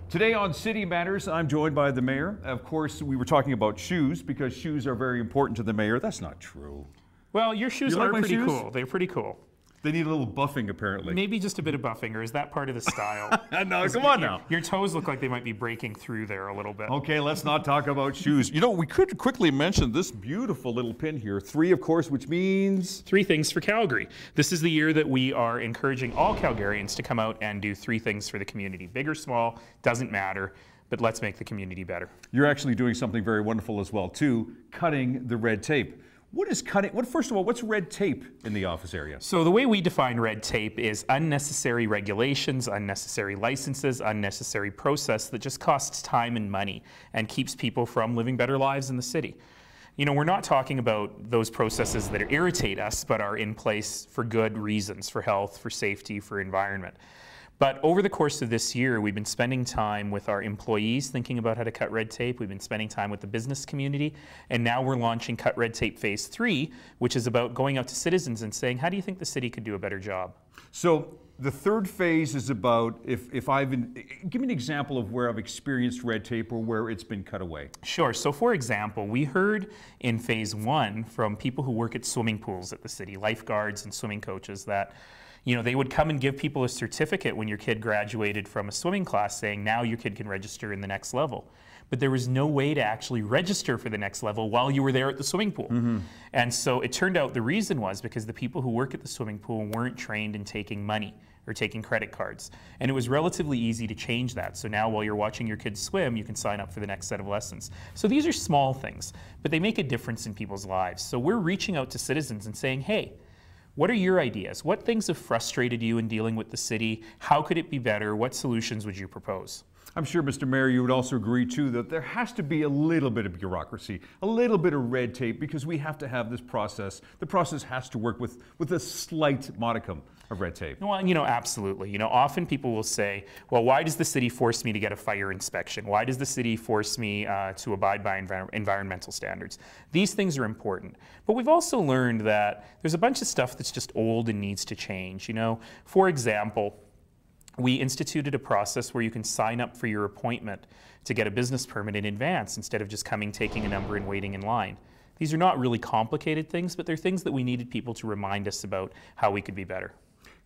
Today on City Matters, I'm joined by the mayor. Of course, we were talking about shoes because shoes are very important to the mayor. That's not true. Well, your shoes You like are my pretty shoes? cool. They're pretty cool. They need a little buffing, apparently. Maybe just a bit of buffing, or is that part of the style? No, come on now. Your toes look like they might be breaking through there a little bit. Okay, let's not talk about shoes. You know, we could quickly mention this beautiful little pin here. 3, of course, which means... 3 things for Calgary. This is the year that we are encouraging all Calgarians to come out and do 3 things for the community. Big or small, doesn't matter, but let's make the community better. You're actually doing something very wonderful as well, too, cutting the red tape. What is cutting? First of all, what's red tape in the office area? So the way we define red tape is unnecessary regulations, unnecessary licenses, unnecessary process that just costs time and money and keeps people from living better lives in the city. You know, we're not talking about those processes that irritate us but are in place for good reasons, for health, for safety, for environment. But over the course of this year, we've been spending time with our employees thinking about how to cut red tape. We've been spending time with the business community. And now we're launching Cut Red Tape Phase 3, which is about going out to citizens and saying, how do you think the city could do a better job? So the third phase is about give me an example of where I've experienced red tape or where it's been cut away. Sure. So for example, we heard in Phase 1 from people who work at swimming pools at the city, lifeguards and swimming coaches, that they would come and give people a certificate when your kid graduated from a swimming class saying, now your kid can register in the next level. But there was no way to actually register for the next level while you were there at the swimming pool. Mm-hmm. And so it turned out the reason was because the people who work at the swimming pool weren't trained in taking money or taking credit cards. And it was relatively easy to change that. So now while you're watching your kids swim, you can sign up for the next set of lessons. So these are small things, but they make a difference in people's lives. So we're reaching out to citizens and saying, hey, what are your ideas? What things have frustrated you in dealing with the city? How could it be better? What solutions would you propose? I'm sure, Mr. Mayor, you would also agree, too, that there has to be a little bit of bureaucracy, a little bit of red tape, because we have to have this process. The process has to work with a slight modicum of red tape. Well, absolutely. Often people will say, well, why does the city force me to get a fire inspection? Why does the city force me to abide by environmental standards? These things are important. But we've also learned that there's a bunch of stuff that's just old and needs to change. For example, we instituted a process where you can sign up for your appointment to get a business permit in advance instead of just coming, taking a number, and waiting in line. These are not really complicated things, but they're things that we needed people to remind us about how we could be better.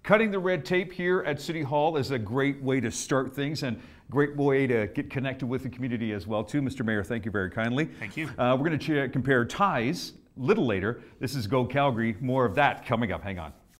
Cutting the red tape here at City Hall is a great way to start things and great way to get connected with the community as well, too. Mr. Mayor, thank you very kindly. Thank you. We're going to compare ties a little later. This is Go Calgary. More of that coming up. Hang on.